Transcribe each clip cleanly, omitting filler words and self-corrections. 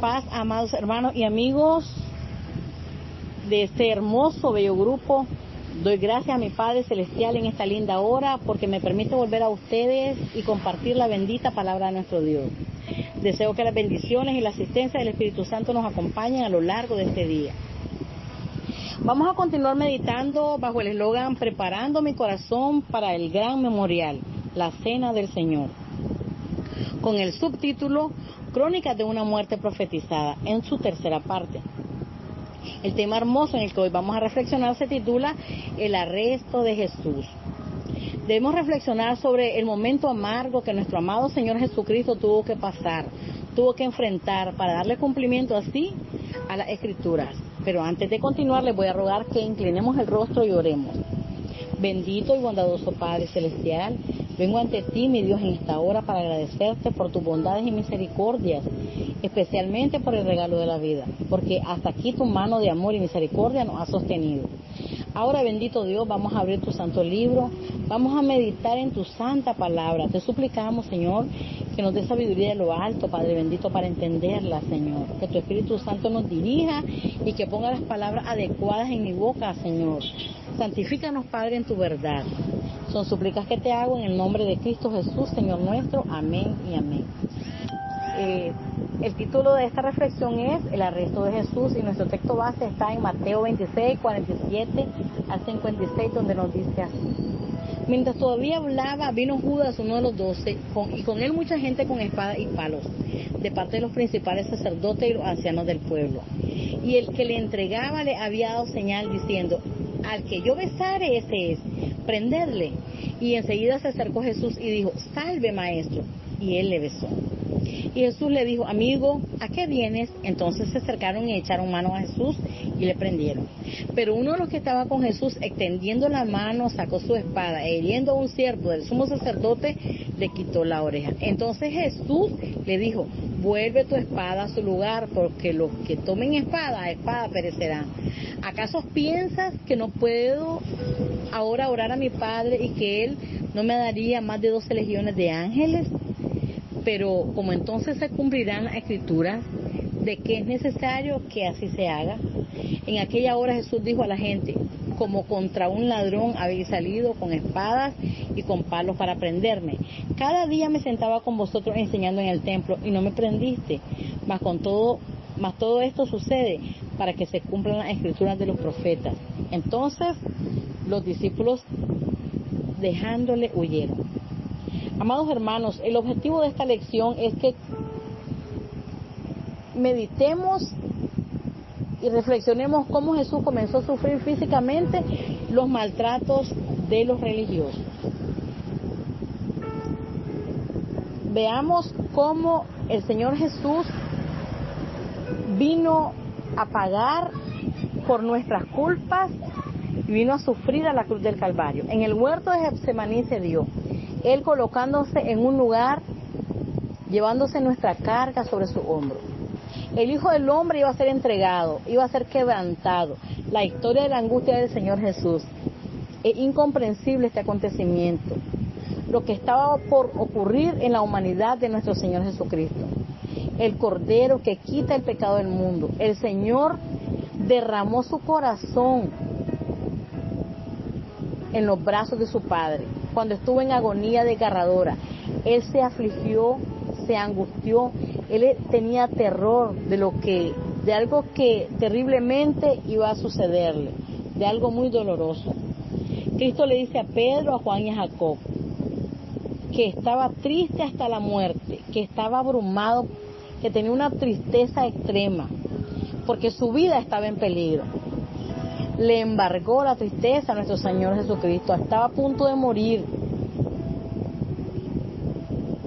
Paz, amados hermanos y amigos de este hermoso, bello grupo. Doy gracias a mi Padre Celestial en esta linda hora porque me permite volver a ustedes y compartir la bendita palabra de nuestro Dios. Deseo que las bendiciones y la asistencia del Espíritu Santo nos acompañen a lo largo de este día. Vamos a continuar meditando bajo el eslogan Preparando mi corazón para el gran memorial, la Cena del Señor, con el subtítulo Crónicas de una muerte profetizada, en su tercera parte. El tema hermoso en el que hoy vamos a reflexionar se titula El arresto de Jesús. Debemos reflexionar sobre el momento amargo que nuestro amado Señor Jesucristo tuvo que pasar, tuvo que enfrentar para darle cumplimiento así a las Escrituras. Pero antes de continuar les voy a rogar que inclinemos el rostro y oremos. Bendito y bondadoso Padre Celestial, vengo ante ti, mi Dios, en esta hora para agradecerte por tus bondades y misericordias, especialmente por el regalo de la vida, porque hasta aquí tu mano de amor y misericordia nos ha sostenido. Ahora, bendito Dios, vamos a abrir tu santo libro, vamos a meditar en tu santa palabra. Te suplicamos, Señor, que nos dé sabiduría de lo alto, Padre bendito, para entenderla, Señor. Que tu Espíritu Santo nos dirija y que ponga las palabras adecuadas en mi boca, Señor. Santifícanos, Padre, en tu verdad. Son súplicas que te hago en el nombre de Cristo Jesús, Señor nuestro. Amén y amén. El título de esta reflexión es El arresto de Jesús y nuestro texto base está en Mateo 26, 47 al 56, donde nos dice así. Mientras todavía hablaba, vino Judas, uno de los 12, y con él mucha gente con espadas y palos, de parte de los principales sacerdotes y los ancianos del pueblo. Y el que le entregaba le había dado señal diciendo, al que yo besare, ese es, prendedle. Y enseguida se acercó Jesús y dijo, salve, maestro. Y él le besó. Y Jesús le dijo, amigo, ¿a qué vienes? Entonces se acercaron y echaron mano a Jesús y le prendieron. Pero uno de los que estaba con Jesús, extendiendo la mano, sacó su espada, e hiriendo a un siervo del sumo sacerdote, le quitó la oreja. Entonces Jesús le dijo, vuelve tu espada a su lugar, porque los que tomen espada, a espada perecerán. ¿Acaso piensas que no puedo ahora orar a mi Padre y que Él no me daría más de 12 legiones de ángeles? Pero como entonces se cumplirán las Escrituras, de que es necesario que así se haga. En aquella hora Jesús dijo a la gente, como contra un ladrón habéis salido con espadas y con palos para prenderme. Cada día me sentaba con vosotros enseñando en el templo y no me prendiste. Mas todo esto sucede para que se cumplan las Escrituras de los profetas. Entonces los discípulos, dejándole, huyeron. Amados hermanos, el objetivo de esta lección es que meditemos y reflexionemos cómo Jesús comenzó a sufrir físicamente los maltratos de los religiosos. Veamos cómo el Señor Jesús vino a pagar por nuestras culpas y vino a sufrir a la cruz del Calvario. En el huerto de Getsemaní se dio. Él colocándose en un lugar, llevándose nuestra carga sobre su hombro. El Hijo del Hombre iba a ser entregado, iba a ser quebrantado. La historia de la angustia del Señor Jesús. Es incomprensible este acontecimiento. Lo que estaba por ocurrir en la humanidad de nuestro Señor Jesucristo. El Cordero que quita el pecado del mundo. El Señor derramó su corazón en los brazos de su Padre. Cuando estuvo en agonía desgarradora, Él se afligió, se angustió, Él tenía terror de algo que terriblemente iba a sucederle, de algo muy doloroso. Cristo le dice a Pedro, a Juan y a Jacob, que estaba triste hasta la muerte, que estaba abrumado, que tenía una tristeza extrema, porque su vida estaba en peligro. Le embargó la tristeza a nuestro Señor Jesucristo, estaba a punto de morir.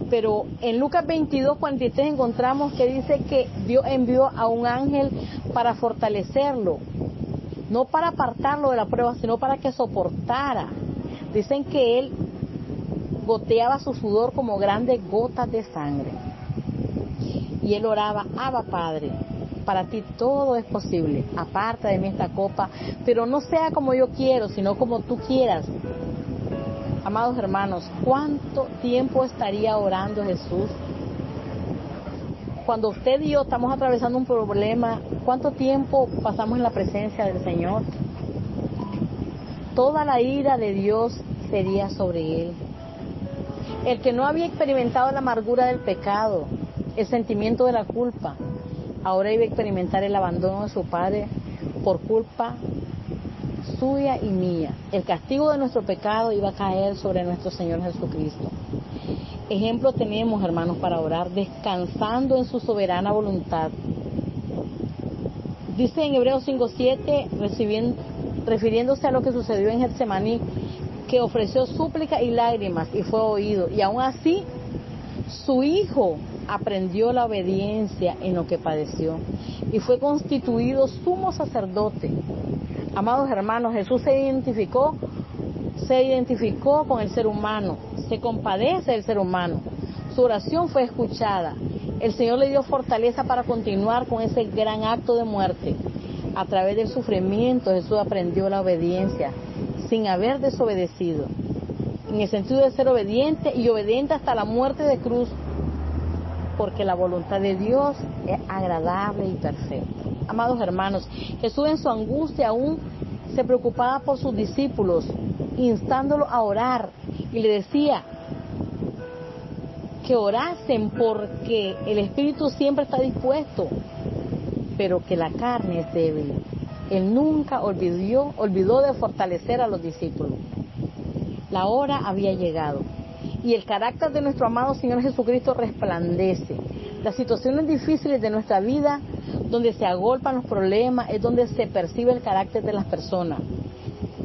Pero en Lucas 22, 43 encontramos que dice que Dios envió a un ángel para fortalecerlo, no para apartarlo de la prueba, sino para que soportara. Dicen que él goteaba su sudor como grandes gotas de sangre. Y él oraba, Abba Padre, para ti todo es posible, aparta de mí esta copa, pero no sea como yo quiero, sino como tú quieras. Amados hermanos, ¿cuánto tiempo estaría orando Jesús? Cuando usted y yo estamos atravesando un problema, ¿cuánto tiempo pasamos en la presencia del Señor? Toda la ira de Dios sería sobre él. El que no había experimentado la amargura del pecado, el sentimiento de la culpa, ahora iba a experimentar el abandono de su padre por culpa suya y mía. El castigo de nuestro pecado iba a caer sobre nuestro Señor Jesucristo. Ejemplo tenemos, hermanos, para orar, descansando en su soberana voluntad. Dice en Hebreos 5:7, refiriéndose a lo que sucedió en Getsemaní, que ofreció súplica y lágrimas y fue oído. Y aún así, su Hijo aprendió la obediencia en lo que padeció y fue constituido sumo sacerdote. Amados hermanos, Jesús se identificó con el ser humano, se compadece del ser humano. Su oración fue escuchada. El Señor le dio fortaleza para continuar con ese gran acto de muerte. A través del sufrimiento, Jesús aprendió la obediencia sin haber desobedecido, en el sentido de ser obediente y obediente hasta la muerte de cruz, porque la voluntad de Dios es agradable y perfecta. Amados hermanos, Jesús en su angustia aún se preocupaba por sus discípulos, instándolos a orar, y le decía que orasen porque el espíritu siempre está dispuesto, pero que la carne es débil. Él nunca olvidó de fortalecer a los discípulos. La hora había llegado y el carácter de nuestro amado Señor Jesucristo resplandece. Las situaciones difíciles de nuestra vida, donde se agolpan los problemas, es donde se percibe el carácter de las personas.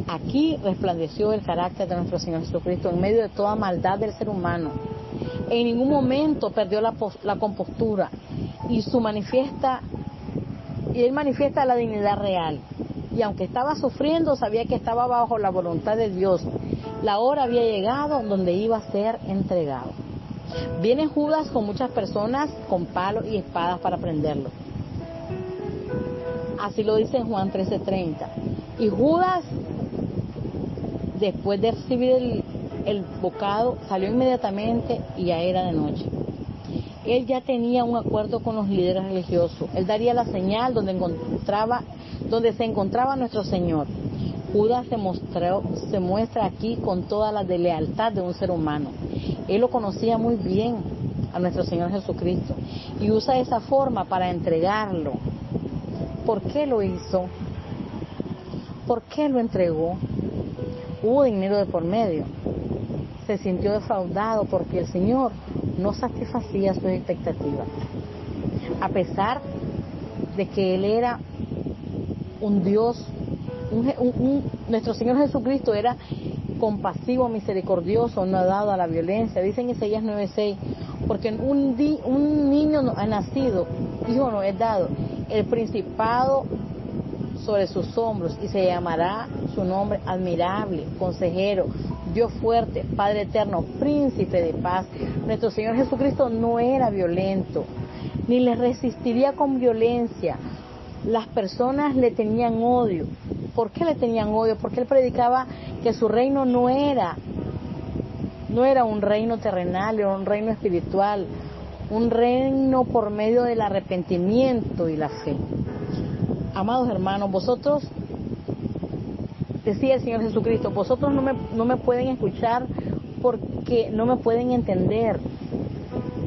Aquí resplandeció el carácter de nuestro Señor Jesucristo en medio de toda maldad del ser humano. En ningún momento perdió la compostura y él manifiesta la dignidad real. Y aunque estaba sufriendo, sabía que estaba bajo la voluntad de Dios. La hora había llegado donde iba a ser entregado. Viene Judas con muchas personas con palos y espadas para prenderlo. Así lo dice en Juan 13:30. Y Judas, después de recibir el bocado, salió inmediatamente y ya era de noche. Él ya tenía un acuerdo con los líderes religiosos. Él daría la señal donde se encontraba nuestro Señor. Judas se muestra aquí con toda la deslealtad de un ser humano. Él lo conocía muy bien a nuestro Señor Jesucristo y usa esa forma para entregarlo. ¿Por qué lo hizo? ¿Por qué lo entregó? Hubo dinero de por medio. Se sintió defraudado porque el Señor no satisfacía sus expectativas. A pesar de que Él era un Dios, nuestro Señor Jesucristo era compasivo, misericordioso, no dado a la violencia. Dice en Isaías 9:6, porque un niño no ha nacido, hijo no es dado, el principado sobre sus hombros, y se llamará su nombre admirable, consejero, Dios fuerte, Padre eterno, príncipe de paz. Nuestro Señor Jesucristo no era violento, ni le resistiría con violencia. Las personas le tenían odio. ¿Por qué le tenían odio? Porque él predicaba que su reino no era un reino terrenal, era un reino espiritual, un reino por medio del arrepentimiento y la fe. Amados hermanos, vosotros, decía el Señor Jesucristo, vosotros no me pueden escuchar porque no me pueden entender.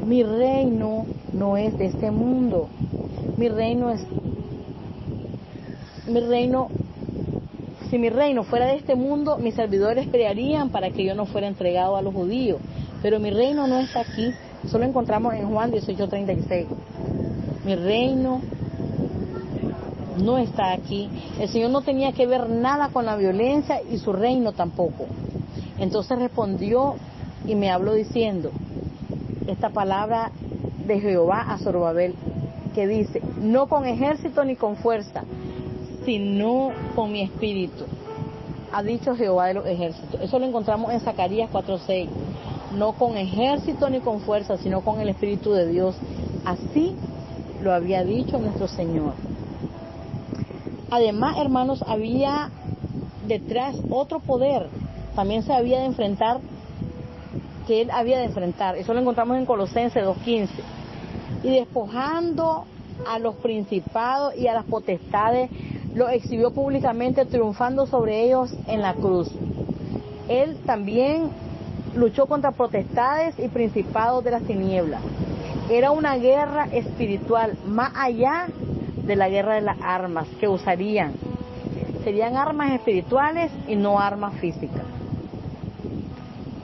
Mi reino no es de este mundo. Si mi reino fuera de este mundo, mis servidores pelearían para que yo no fuera entregado a los judíos. Pero mi reino no está aquí. Eso lo encontramos en Juan 18:36. Mi reino no está aquí. El Señor no tenía que ver nada con la violencia y su reino tampoco. Entonces respondió y me habló diciendo esta palabra de Jehová a Zorobabel, que dice: no con ejército ni con fuerza, sino con mi espíritu, ha dicho Jehová de los ejércitos. Eso lo encontramos en Zacarías 4:6. No con ejército ni con fuerza, sino con el Espíritu de Dios. Así lo había dicho nuestro Señor. Además, hermanos, había detrás otro poder. También se había de enfrentar, que él había de enfrentar. Eso lo encontramos en Colosenses 2:15. y despojando a los principados y a las potestades, los exhibió públicamente, triunfando sobre ellos en la cruz. Él también luchó contra potestades y principados de las tinieblas. Era una guerra espiritual, más allá de la guerra de las armas que usarían. Serían armas espirituales y no armas físicas.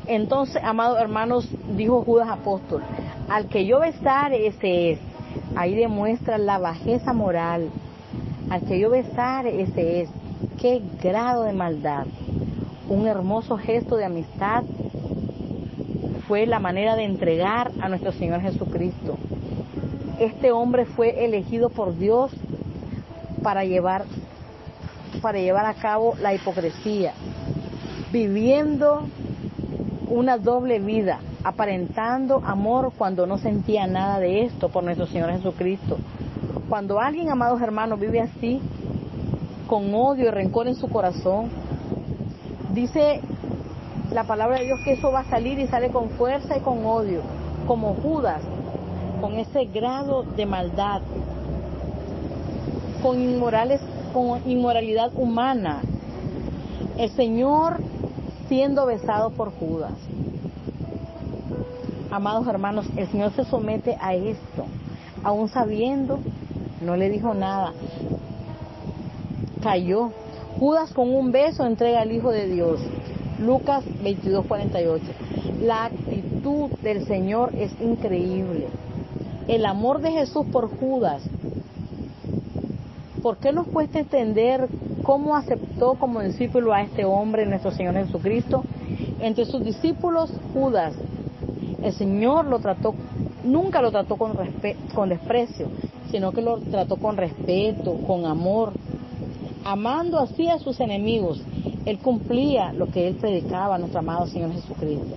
Entonces, amados hermanos, dijo Judas apóstol, al que yo besare, ese es. Ahí demuestra la bajeza moral. Al que yo besare, ese es. Qué grado de maldad. Un hermoso gesto de amistad fue la manera de entregar a nuestro Señor Jesucristo. Este hombre fue elegido por Dios para llevar a cabo la hipocresía, viviendo una doble vida, aparentando amor cuando no sentía nada de esto por nuestro Señor Jesucristo. Cuando alguien, amados hermanos, vive así, con odio y rencor en su corazón, dice la palabra de Dios que eso va a salir y sale con fuerza y con odio, como Judas, con ese grado de maldad, con inmoralidad humana. El Señor siendo besado por Judas. Amados hermanos, el Señor se somete a esto, aún sabiendo, no le dijo nada, cayó. Judas con un beso entrega al Hijo de Dios. Lucas 22:48. La actitud del Señor es increíble. El amor de Jesús por Judas. ¿Por qué nos cuesta entender cómo aceptó como discípulo a este hombre, nuestro Señor Jesucristo? Entre sus discípulos, Judas, el Señor nunca lo trató con desprecio, sino que lo trató con respeto, con amor, amando así a sus enemigos. Él cumplía lo que él predicaba a nuestro amado Señor Jesucristo.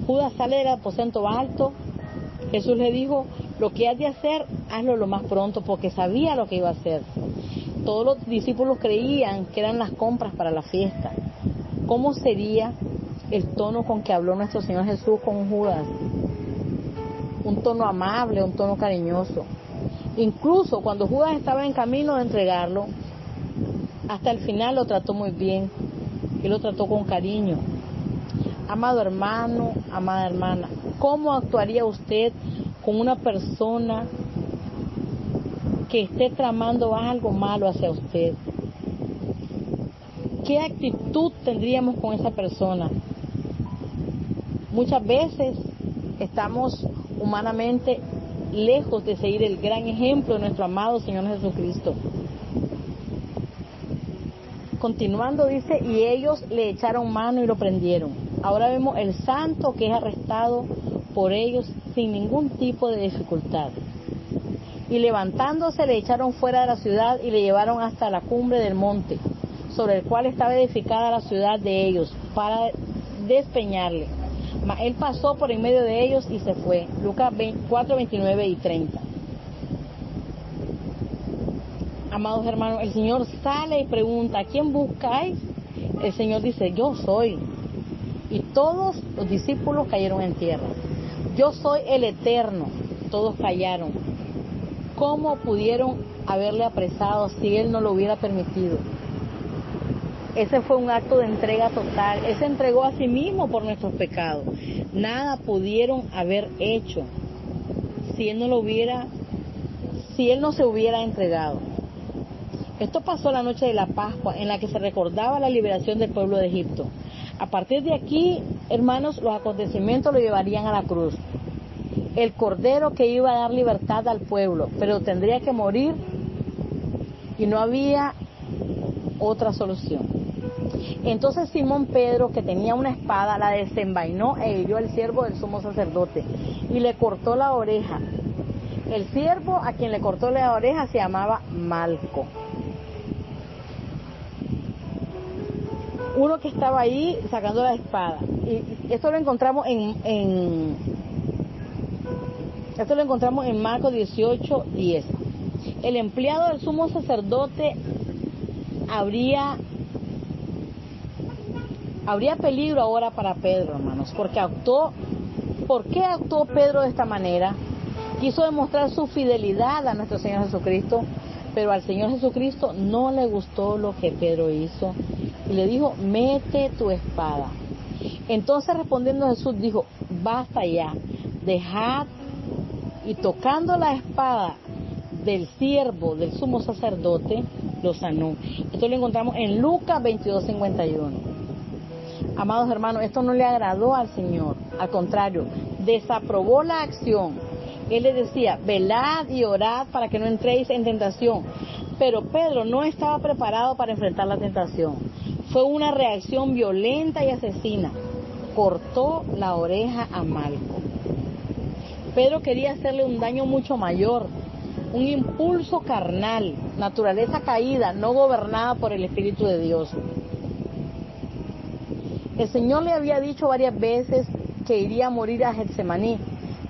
Judas sale del aposento alto. Jesús le dijo, lo que has de hacer, hazlo lo más pronto, porque sabía lo que iba a hacer. Todos los discípulos creían que eran las compras para la fiesta. ¿Cómo sería el tono con que habló nuestro Señor Jesús con Judas? Un tono amable, un tono cariñoso. Incluso cuando Judas estaba en camino de entregarlo, hasta el final lo trató muy bien, y lo trató con cariño. Amado hermano, amada hermana, ¿cómo actuaría usted con una persona que esté tramando algo malo hacia usted? ¿Qué actitud tendríamos con esa persona? Muchas veces estamos humanamente lejos de seguir el gran ejemplo de nuestro amado Señor Jesucristo. Continuando dice, y ellos le echaron mano y lo prendieron. Ahora vemos el santo que es arrestado por ellos sin ningún tipo de dificultad. Y levantándose le echaron fuera de la ciudad y le llevaron hasta la cumbre del monte, sobre el cual estaba edificada la ciudad de ellos, para despeñarle. Mas él pasó por en medio de ellos y se fue. Lucas 4:29 y 30. Amados hermanos, el Señor sale y pregunta, ¿a quién buscáis? El Señor dice, yo soy. Y todos los discípulos cayeron en tierra. Yo soy el Eterno. Todos callaron. ¿Cómo pudieron haberle apresado si Él no lo hubiera permitido? Ese fue un acto de entrega total. Él se entregó a sí mismo por nuestros pecados. Nada pudieron haber hecho si Él no se hubiera entregado. Esto pasó la noche de la Pascua, en la que se recordaba la liberación del pueblo de Egipto. A partir de aquí, hermanos, los acontecimientos lo llevarían a la cruz. El cordero que iba a dar libertad al pueblo, pero tendría que morir y no había otra solución. Entonces Simón Pedro, que tenía una espada, la desenvainó e hirió al siervo del sumo sacerdote y le cortó la oreja. El siervo a quien le cortó la oreja se llamaba Malco. Uno que estaba ahí sacando la espada. Y esto lo encontramos en Marcos 18:10. El empleado del sumo sacerdote habría peligro ahora para Pedro, hermanos, porque ¿por qué actuó Pedro de esta manera? Quiso demostrar su fidelidad a nuestro Señor Jesucristo, pero al Señor Jesucristo no le gustó lo que Pedro hizo y le dijo, mete tu espada. Entonces respondiendo Jesús dijo, basta ya, dejad, y tocando la espada del siervo del sumo sacerdote, lo sanó. Esto lo encontramos en Lucas 22:51. Amados hermanos, esto no le agradó al Señor, al contrario, desaprobó la acción. Él les decía, velad y orad para que no entréis en tentación. Pero Pedro no estaba preparado para enfrentar la tentación. Fue una reacción violenta y asesina. Cortó la oreja a Malco. Pedro quería hacerle un daño mucho mayor, un impulso carnal, naturaleza caída, no gobernada por el Espíritu de Dios. El Señor le había dicho varias veces que iría a morir a Getsemaní.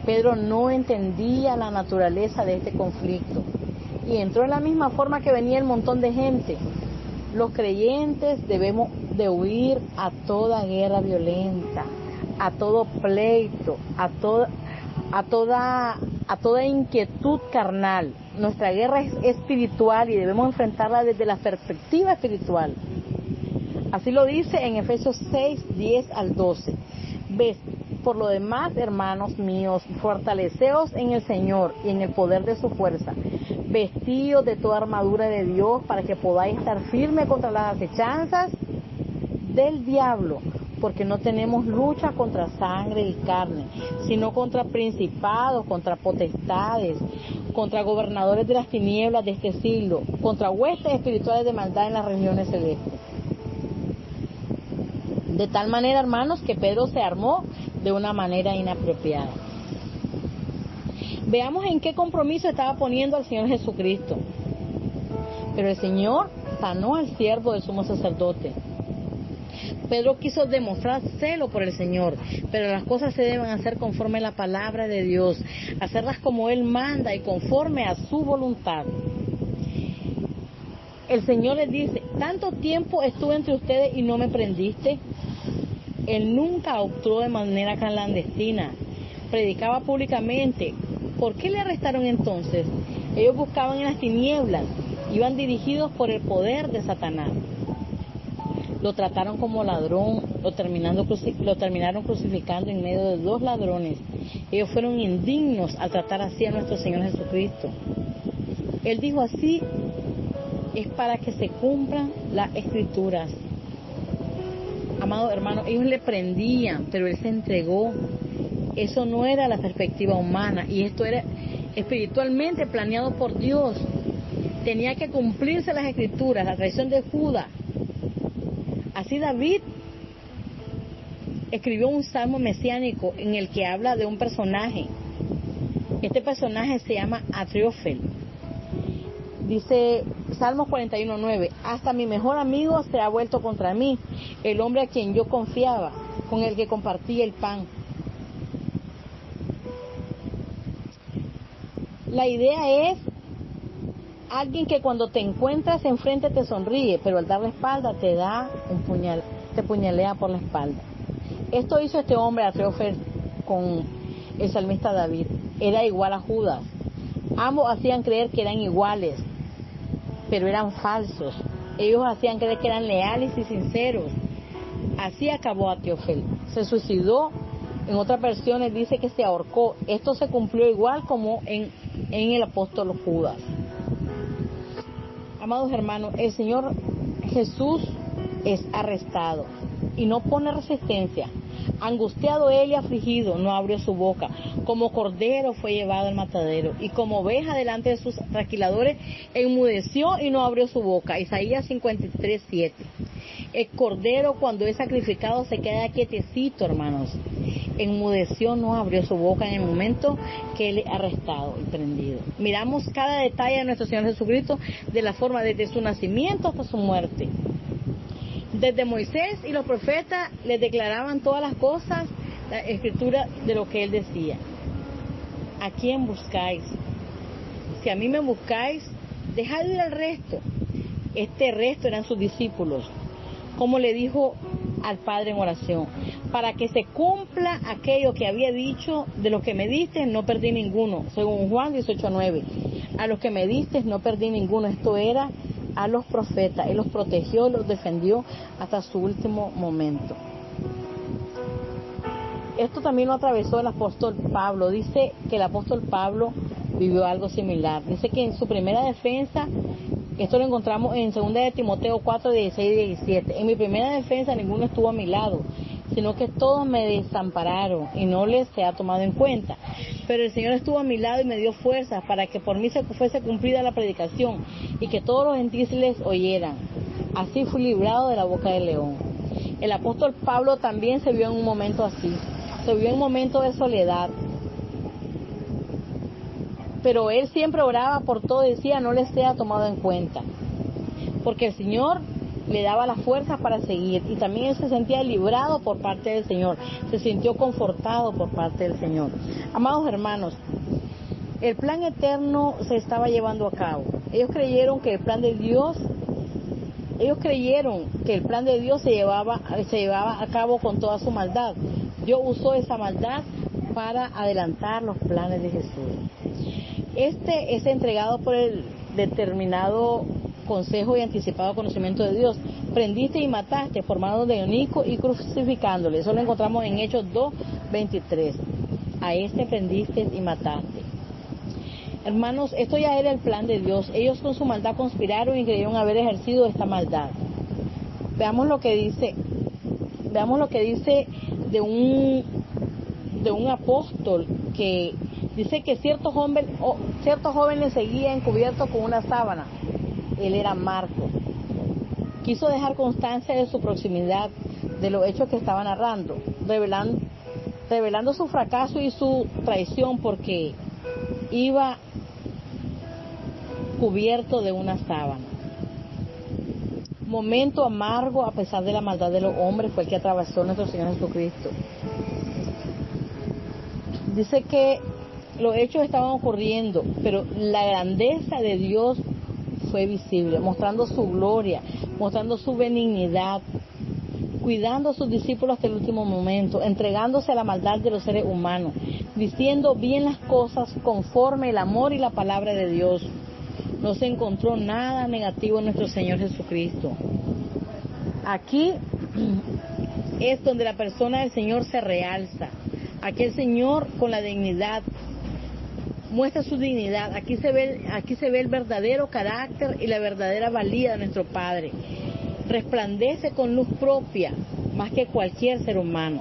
Pedro no entendía la naturaleza de este conflicto y entró en la misma forma que venía el montón de gente. Los creyentes debemos de huir a toda guerra violenta, a todo pleito, a toda inquietud carnal. Nuestra guerra es espiritual y debemos enfrentarla desde la perspectiva espiritual. Así lo dice en Efesios 6:10 al 12. ¿Ves? Por lo demás, hermanos míos, fortaleceos en el Señor y en el poder de su fuerza. Vestidos de toda armadura de Dios para que podáis estar firmes contra las acechanzas del diablo, porque no tenemos lucha contra sangre y carne, sino contra principados, contra potestades, contra gobernadores de las tinieblas de este siglo, contra huestes espirituales de maldad en las regiones celestes. De tal manera, hermanos, que Pedro se armó de una manera inapropiada. Veamos en qué compromiso estaba poniendo al Señor Jesucristo. Pero el Señor sanó al siervo del sumo sacerdote. Pedro quiso demostrar celo por el Señor, pero las cosas se deben hacer conforme a la palabra de Dios, hacerlas como Él manda y conforme a su voluntad. El Señor les dice, tanto tiempo estuve entre ustedes y no me prendiste. Él nunca actuó de manera clandestina, predicaba públicamente. ¿Por qué le arrestaron entonces? Ellos buscaban en las tinieblas, iban dirigidos por el poder de Satanás. Lo trataron como ladrón, lo terminaron crucificando en medio de dos ladrones. Ellos fueron indignos al tratar así a nuestro Señor Jesucristo. Él dijo así, es para que se cumplan las Escrituras. Amados hermanos, ellos le prendían, pero Él se entregó. Eso no era la perspectiva humana y esto era espiritualmente planeado por Dios. Tenía que cumplirse las Escrituras, la traición de Judas. Así David escribió un salmo mesiánico en el que habla de un personaje. Este personaje se llama Atriofel. Dice Salmos 41:9, hasta mi mejor amigo se ha vuelto contra mí, el hombre a quien yo confiaba, con el que compartía el pan. La idea es alguien que cuando te encuentras enfrente te sonríe, pero al dar la espalda te da un puñal, te puñalea por la espalda. Esto hizo este hombre Atriofel con el salmista David. Era igual a Judas. Ambos hacían creer que eran iguales, pero eran falsos. Ellos hacían creer que eran leales y sinceros. Así acabó Atriofel. Se suicidó. En otras versiones dice que se ahorcó. Esto se cumplió igual como en el apóstol Judas. Amados hermanos, el Señor Jesús es arrestado y no pone resistencia. Angustiado él y afligido, no abrió su boca. Como cordero fue llevado al matadero, y como oveja delante de sus trasquiladores, enmudeció y no abrió su boca. Isaías 53:7. El cordero, cuando es sacrificado, se queda quietecito, hermanos. Enmudeció, no abrió su boca en el momento que él es arrestado y prendido. Miramos cada detalle de nuestro Señor Jesucristo, de la forma desde su nacimiento hasta su muerte. Desde Moisés y los profetas les declaraban todas las cosas, la escritura de lo que él decía. ¿A quién buscáis? Si a mí me buscáis, dejad ir al resto. Este resto eran sus discípulos. Como le dijo al Padre en oración, para que se cumpla aquello que había dicho: de los que me diste no perdí ninguno, según Juan 18:9. A los que me diste no perdí ninguno. Esto era a los profetas. Él los protegió, los defendió hasta su último momento. Esto también lo atravesó el apóstol Pablo. Dice que el apóstol Pablo vivió algo similar. Dice que en su primera defensa, esto lo encontramos en 2 de Timoteo 4, 16 y 17. En mi primera defensa ninguno estuvo a mi lado, sino que todos me desampararon y no les se ha tomado en cuenta. Pero el Señor estuvo a mi lado y me dio fuerzas para que por mí se fuese cumplida la predicación y que todos los gentiles oyeran. Así fui librado de la boca del león. El apóstol Pablo también se vio en un momento así. Se vio en un momento de soledad. Pero él siempre oraba por todo y decía: no les sea tomado en cuenta. Porque el Señor le daba las fuerzas para seguir, y también él se sentía librado por parte del Señor, se sintió confortado por parte del Señor. Amados hermanos, el plan eterno se estaba llevando a cabo. Ellos creyeron que el plan de Dios se llevaba a cabo con toda su maldad. Dios usó esa maldad para adelantar los planes de Jesús. Este es entregado por el determinado consejo y anticipado conocimiento de Dios. Prendiste y mataste, formando de eunuco y crucificándole. Eso lo encontramos en Hechos 2:23. A este prendiste y mataste. Hermanos, esto ya era el plan de Dios. Ellos con su maldad conspiraron y creyeron haber ejercido esta maldad. Veamos lo que dice de un apóstol, que dice que ciertos jóvenes seguían cubiertos con una sábana. Él era Marco. Quiso dejar constancia de su proximidad, de los hechos que estaba narrando, revelando su fracaso y su traición, porque iba cubierto de una sábana. Momento amargo, a pesar de la maldad de los hombres, fue el que atravesó nuestro Señor Jesucristo. Dice que los hechos estaban ocurriendo, pero la grandeza de Dios fue visible, mostrando su gloria, mostrando su benignidad, cuidando a sus discípulos hasta el último momento, entregándose a la maldad de los seres humanos, diciendo bien las cosas conforme el amor y la palabra de Dios. No se encontró nada negativo en nuestro Señor Jesucristo. Aquí es donde la persona del Señor se realza. Aquí el Señor, con la dignidad, muestra su dignidad. Aquí se ve el verdadero carácter y la verdadera valía de nuestro Padre. Resplandece con luz propia, más que cualquier ser humano.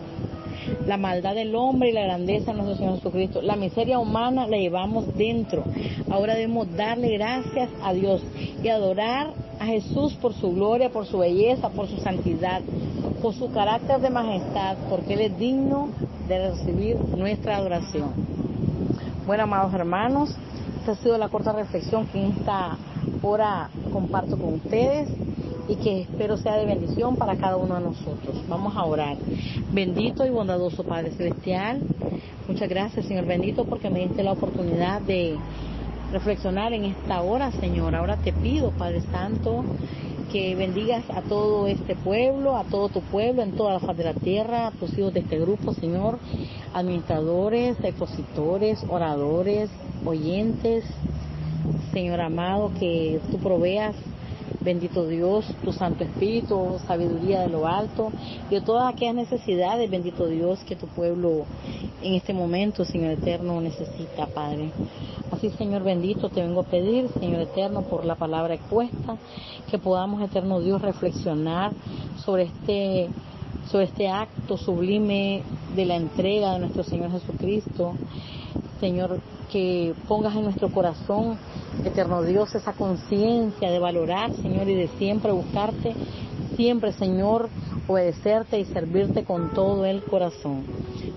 La maldad del hombre y la grandeza de nuestro Señor Jesucristo. La miseria humana la llevamos dentro. Ahora debemos darle gracias a Dios y adorar a Jesús por su gloria, por su belleza, por su santidad, por su carácter de majestad, porque Él es digno de recibir nuestra adoración. Bueno, amados hermanos, esta ha sido la corta reflexión que en esta hora comparto con ustedes y que espero sea de bendición para cada uno de nosotros. Vamos a orar. Bendito y bondadoso Padre Celestial, muchas gracias, Señor bendito, porque me diste la oportunidad de reflexionar en esta hora, Señor. Ahora te pido, Padre Santo, que bendigas a todo este pueblo, a todo tu pueblo en toda la faz de la tierra, a tus hijos de este grupo, Señor, administradores, expositores, oradores, oyentes, Señor amado, que tú proveas, bendito Dios, tu Santo Espíritu, sabiduría de lo alto, y de todas aquellas necesidades, bendito Dios, que tu pueblo en este momento, Señor eterno, necesita, Padre. Así, Señor bendito, te vengo a pedir, Señor eterno, por la palabra expuesta, que podamos, eterno Dios, reflexionar sobre este acto sublime de la entrega de nuestro Señor Jesucristo. Señor, que pongas en nuestro corazón, eterno Dios, esa conciencia de valorar, Señor, y de siempre buscarte, siempre, Señor, obedecerte y servirte con todo el corazón.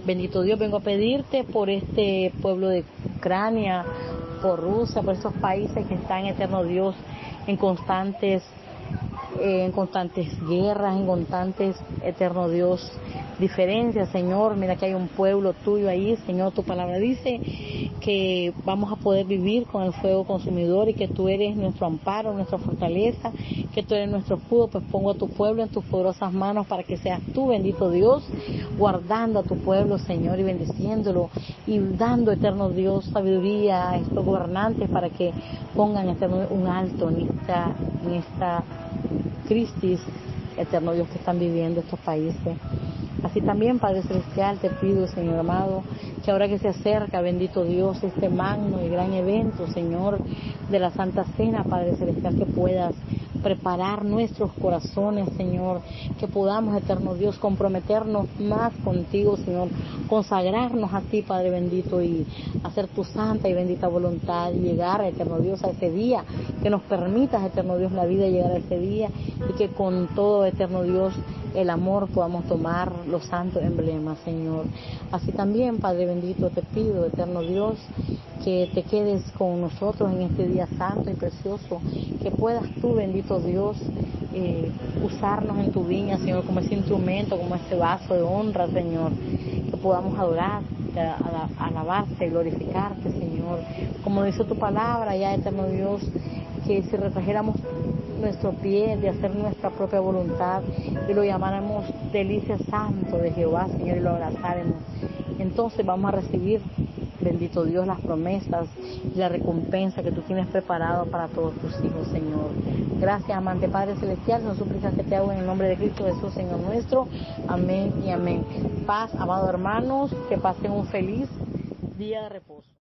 Bendito Dios, vengo a pedirte por este pueblo de Ucrania, por Rusia, por estos países que están, eterno Dios, en constantes en constantes guerras, en constantes, eterno Dios, diferencias, Señor. Mira que hay un pueblo tuyo ahí, Señor. Tu palabra dice que vamos a poder vivir con el fuego consumidor y que tú eres nuestro amparo, nuestra fortaleza, que tú eres nuestro escudo. Pues pongo a tu pueblo en tus poderosas manos para que seas tú, bendito Dios, guardando a tu pueblo, Señor, y bendiciéndolo y dando, eterno Dios, sabiduría a estos gobernantes para que pongan, eterno, un alto en esta crisis, eterno Dios, que están viviendo estos países. Así también, Padre Celestial, te pido, Señor amado, que ahora que se acerca, bendito Dios, este magno y gran evento, Señor, de la Santa Cena, Padre Celestial, que puedas preparar nuestros corazones, Señor, que podamos, eterno Dios, comprometernos más contigo, Señor, consagrarnos a ti, Padre bendito, y hacer tu santa y bendita voluntad, y llegar, eterno Dios, a ese día, que nos permitas, eterno Dios, la vida, llegar a ese día, y que con todo, eterno Dios, el amor podamos tomar los santos emblemas, Señor. Así también, Padre bendito, te pido, eterno Dios, que te quedes con nosotros en este día santo y precioso, que puedas tú, bendito Dios, usarnos en tu viña, Señor, como ese instrumento, como ese vaso de honra, Señor, que podamos adorar, alabarte, glorificarte, Señor, como dice tu palabra, ya, eterno Dios, que si retrajéramos nuestro pie de hacer nuestra propia voluntad y lo llamáramos delicia santo de Jehová, Señor, y lo abrazáramos, entonces vamos a recibir, bendito Dios, las promesas y la recompensa que tú tienes preparado para todos tus hijos, Señor. Gracias, amante Padre Celestial, son súplicas que te hago en el nombre de Cristo Jesús, Señor nuestro. Amén y amén. Paz, amados hermanos, que pasen un feliz día de reposo.